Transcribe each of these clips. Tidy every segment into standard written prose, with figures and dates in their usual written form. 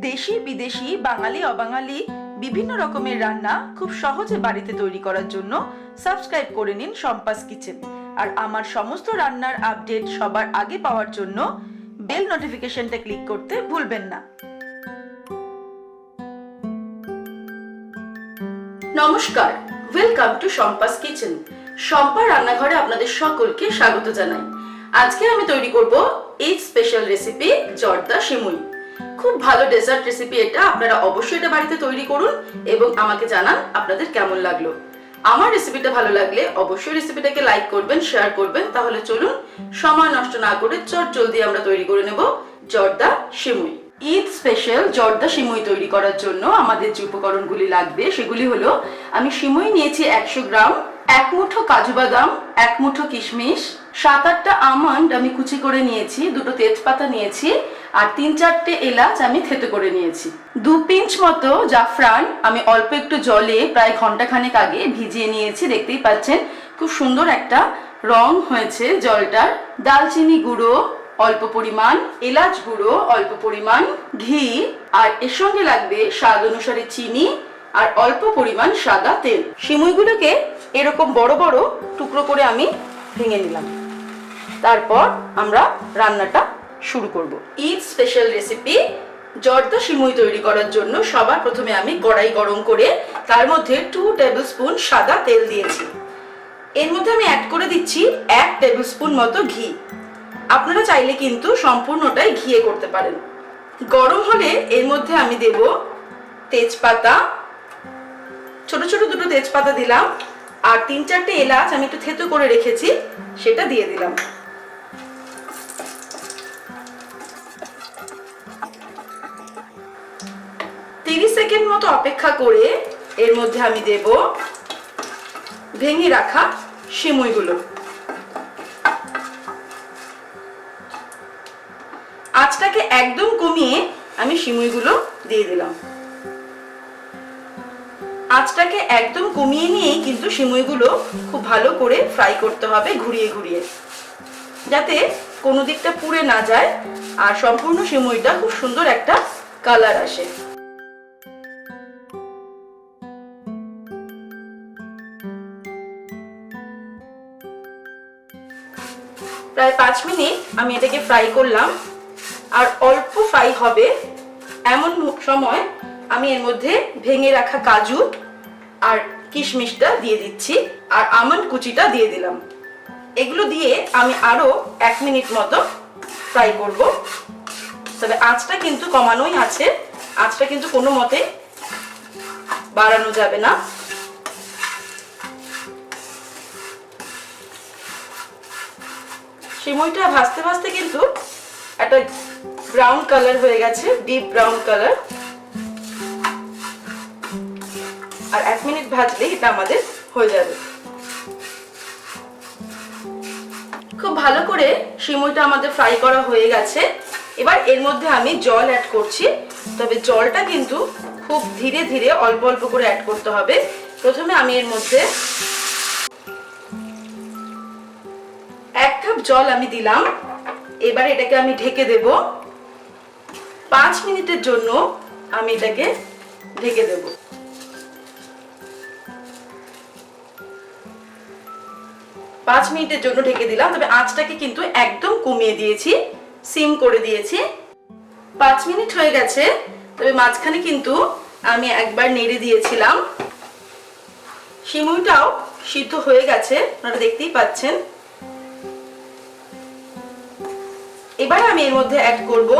দেশি বিদেশি বাঙালি অবাঙালি বিভিন্ন রকমের রান্না খুব সহজে বাড়িতে তৈরি করার জন্য সাবস্ক্রাইব করে নিন শম্পাস কিচেন। আর আমার সমস্ত রান্নার আপডেট সবার আগে পাওয়ার জন্য বেল নোটিফিকেশনটা ক্লিক করতে ভুলবেন না। নমস্কার, welcome to Shampa's kitchen. Shampa রান্নাঘরে আপনাদের সকলকে স্বাগত জানাই। আজকে আমি তৈরি করব ঈদ স্পেশাল রেসিপি জর্দা সিমুই। খুব ভালো ডেজার্ট রেসিপি এটা, আপনারা অবশ্যই এটা বাড়িতে তৈরি করুন এবং আমাকে জানান আপনাদের কেমন লাগলো। আমার রেসিপিটা ভালো লাগলে অবশ্যই রেসিপিটাকে লাইক করবেন, শেয়ার করবেন। তাহলে চলুন সময় নষ্ট না করে জলদি আমরা তৈরি করে নেব জর্দা সিমুই। ঈদ স্পেশাল জর্দা সিমুই তৈরি করার জন্য আমাদের যে উপকরণগুলি লাগবে সেগুলি হলো, আমি সিমুই নিয়েছি 100 গ্রাম, 1 মুঠো কাজু বাদাম, 1 মুঠো কিশমিশ, 7-8টা আমন্ড আমি কুচি করে নিয়েছি, 2টো তেজপাতা নিয়েছি, আর 3-4টে এলাচ আমি থেতো করে নিয়েছি। 2 পিঞ্চ মতো জাফরান আমি অল্প একটু জলে প্রায় ঘন্টাখানেক আগে ভিজিয়ে নিয়েছি। দেখতেই পাচ্ছেন খুব সুন্দর একটা রং হয়েছে জলটার। দালচিনি গুঁড়ো অল্প পরিমাণ, এলাচ গুঁড়ো অল্প পরিমাণ, ঘি, আর এর সঙ্গে লাগবে স্বাদ অনুসারে চিনি আর অল্প পরিমাণ সাদা তেল। সিমুইগুলোকে এরকম বড় বড় টুকরো করে আমি ভেঙে নিলাম। তারপর আমরা রান্নাটা শুরু করব। ঈদ স্পেশাল রেসিপি জর্দা সিমুই তৈরি করার জন্য সবার প্রথমে আমি কড়াই গরম করে তার মধ্যে 2 টেবিল স্পুন সাদা তেল দিয়েছি। এর মধ্যে আমি অ্যাড করে দিচ্ছি 1 টেবিল স্পুন মতো ঘি। আপনারা চাইলে কিন্তু সম্পূর্ণটাই ঘিয়ে করতে পারেন। গরম হলে এর মধ্যে আমি দেব তেজপাতা, ছোট ছোট 2টো তেজপাতা দিলাম, আর 3-4টে এলাচ আমি একটু থেতো করে রেখেছি সেটা দিয়ে দিলাম। তিরিশ সেকেন্ড মতো অপেক্ষা করে এর মধ্যে আমি দেব ভেঙে রাখা সিমুইগুলো। আঁচটাকে একদম কমিয়ে আমি সিমুইগুলো দিয়ে দিলাম। আঁচটাকে একদম কমিয়ে নিয়েই কিন্তু সিমুইগুলো খুব ভালো করে ফ্রাই করতে হবে, ঘুরিয়ে ঘুরিয়ে, যাতে কোনো দিকটা পুড়ে না যায় আর সম্পূর্ণ সিমুইটা খুব সুন্দর একটা কালার আসে। প্রায় 5 মিনিট আমি এটাকে ফ্রাই করলাম। আর অল্প ফ্রাই হবে এমন সময় আমি এর মধ্যে ভেঙে রাখা কাজু আর কিশমিশটা দিয়ে দিচ্ছি, আর আমন্ড কুচিটা দিয়ে দিলাম। এগুলো দিয়ে আমি আরো 1 মিনিট মতো ফ্রাই করব। তবে আঁচটা কিন্তু কমানোই আছে, আঁচটা কিন্তু কোনো মতে বাড়ানো যাবে না। সিমুইটা ভাজতে ভাজতে কিন্তু একটা ব্রাউন কালার হয়ে গেছে, ডিপ ব্রাউন কালার। আর 1 মিনিট ভাজলে এটা আমাদের হয়ে যাবে। খুব ভালো করে সিমুইটা আমাদের ফ্রাই করা হয়ে গেছে। এবার এর মধ্যে আমি জল অ্যাড করছি, তবে জলটা কিন্তু খুব ধীরে ধীরে অল্প অল্প করে অ্যাড করতে হবে। প্রথমে আমি এর মধ্যে 1 কাপ জল আমি দিলাম। এবার এটাকে আমি ঢেকে দেব। 5 মিনিটের জন্য আমি এটাকে ঢেকে দেব। 5 মিনিটের জন্য ঢেকে দিলাম, তবে আঁচটাকে কিন্তু একদম কমিয়ে দিয়েছি, সিম করে দিয়েছি। 5 মিনিট হয়ে গেছে, তবে মাঝখানে কিন্তু আমি একবার নেড়ে দিয়েছিলাম। সিমুইটাও সিদ্ধ হয়ে গেছে, আপনারা দেখতেই পাচ্ছেন। এবার আমি এর মধ্যে অ্যাড করব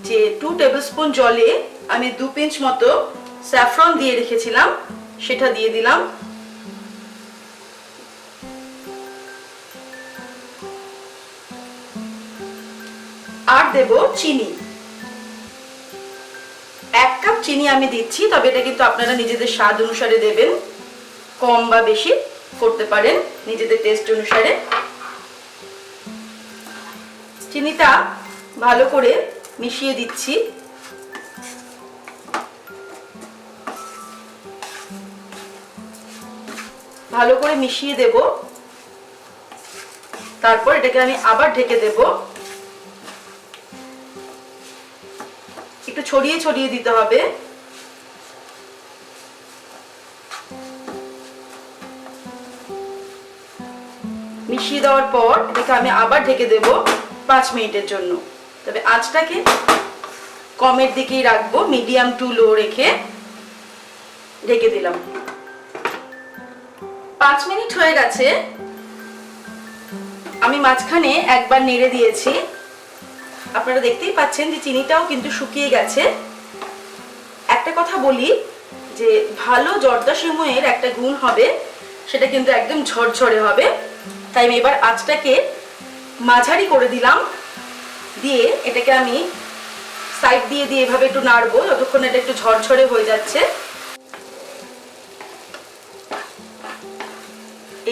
যে 2 টেবিল স্পুন জলে আমি 2 পিঞ্চ মতো স্যাফরন দিয়ে রেখেছিলাম, সেটা দিয়ে দিলাম। আর দেব চিনি, 1 কাপ চিনি আমি দিচ্ছি, তবে এটা কিন্তু আপনারা নিজেদের স্বাদ অনুসারে দেবেন, কম বা বেশি করতে পারেন নিজেদের টেস্ট অনুসারে। চিনিটা ভালো করে মিশিয়ে দিচ্ছি। ভালো করে মিশিয়ে দেব। তারপর এটাকে আমি আবার ঢেকে দেব। একটু ছড়িয়ে ছড়িয়ে দিতে হবে। মিশিয়ে দেওয়ার পর এটাকে আমি আবার ঢেকে দেব 5 মিনিটের জন্য। তবে আঁচটাকে কমের দিকেই রাখবো, মিডিয়াম টু লো রেখে ঢেকে দিলাম। 5 মিনিট হয়ে গেছে। আমি মাঝখানে একবার নেড়ে দিয়েছি, আপনারা দেখতেই পাচ্ছেন যে চিনিটাও কিন্তু শুকিয়ে গেছে। একটা কথা বলি যে ভালো জর্দা সিমুইয়ের একটা গুণ হবে, সেটা কিন্তু একদম ঝরঝরে হবে। তাই আমি এবার আঁচটাকে মাঝারি করে দিলাম, দিয়ে এটাকে আমি সাইড দিয়ে দিয়ে এভাবে একটু নাড়বো যতক্ষণ এটা একটু ঝরঝরে হয়ে যাচ্ছে।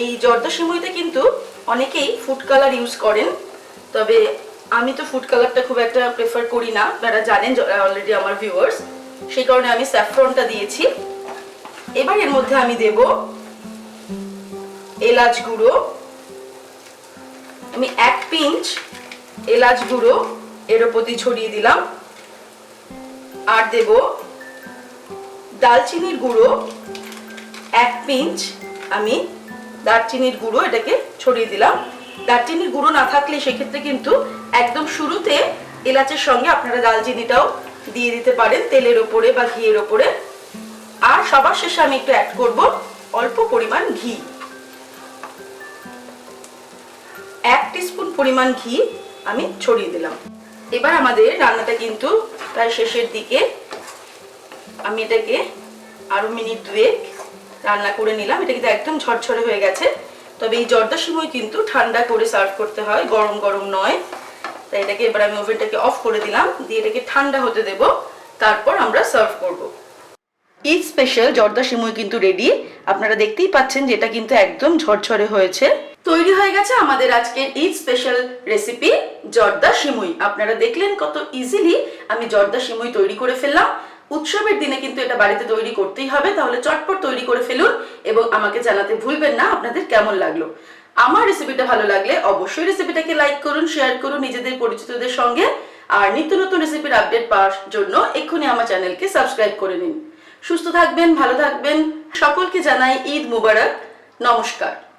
এই জর্দা সিমুইতে কিন্তু অনেকেই ফুড কালার ইউজ করেন, তবে আমি তো ফুড কালারটা খুব একটা প্রেফার করি না, আপনারা জানেন অলরেডি আমার ভিউয়ার্স, সেই কারণে আমি স্যাফরনটা দিয়েছি। এবার এর মধ্যে আমি দেব এলাচ গুঁড়ো, আমি 1 পিঞ্চ এলাচ গুঁড়ো এর উপর দিয়ে ছড়িয়ে দিলাম। আর দেব দালচিনির গুঁড়ো 1 পিঞ্চ, আমি দারচিনির গুঁড়ো এটাকে ছড়িয়ে দিলাম। দারচিনির গুঁড়ো না থাকলে সেক্ষেত্রে কিন্তু একদম শুরুতে এলাচের সঙ্গে আপনারা দালচিনিটাও দিয়ে দিতে পারেন তেলের ওপরে বা ঘিয়ের ওপরে। আর সবার শেষে আমি একটু অ্যাড করব অল্প পরিমাণ ঘি, 1 টিস্পুন পরিমাণ ঘি আমি ছড়িয়ে দিলাম। এবার আমাদের রান্নাটা কিন্তু প্রায় শেষের দিকে। আমি এটাকে আরো মিনিট 2 রান্না করে নিলাম। এটা কিন্তু একদম ঝরঝরে হয়ে গেছে। তবে এই জর্দা সিমুই কিন্তু ঠান্ডা করে সার্ভ করতে হয়, গরম গরম নয়। তাই এটাকে এবার আমি ওভেনটাকে অফ করে দিলাম, দিয়ে এটাকে ঠান্ডা হতে দেব, তারপর আমরা সার্ভ করব। ঈদ স্পেশাল জর্দা সিমুই কিন্তু রেডি। আপনারা দেখতেই পাচ্ছেন যে এটা কিন্তু একদম ঝরঝরে হয়েছে। তৈরি হয়ে গেছে আমাদের আজকের ঈদ স্পেশাল রেসিপি জর্দা সিমুই। আপনারা দেখলেন কত ইজিলি আমি জর্দা সিমুই তৈরি করে ফেললাম। উৎসবের দিনে কিন্তু এটা বাড়িতে তৈরি করতেই হবে, তাহলে চটপট তৈরি করে ফেলুন এবং আমাকে জানাতে ভুলবেন না আপনাদের কেমন লাগলো। আমার রেসিপিটা ভালো লাগলে অবশ্যই রেসিপিটাকে লাইক করুন, শেয়ার করুন নিজেদের পরিচিতদের সঙ্গে। আর নিত্য নতুন রেসিপির আপডেট পাওয়ার জন্য এক্ষুনি আমার চ্যানেলকে সাবস্ক্রাইব করে নিন। সুস্থ থাকবেন, ভালো থাকবেন, সকলকে জানাই ঈদ মুবারক, নমস্কার।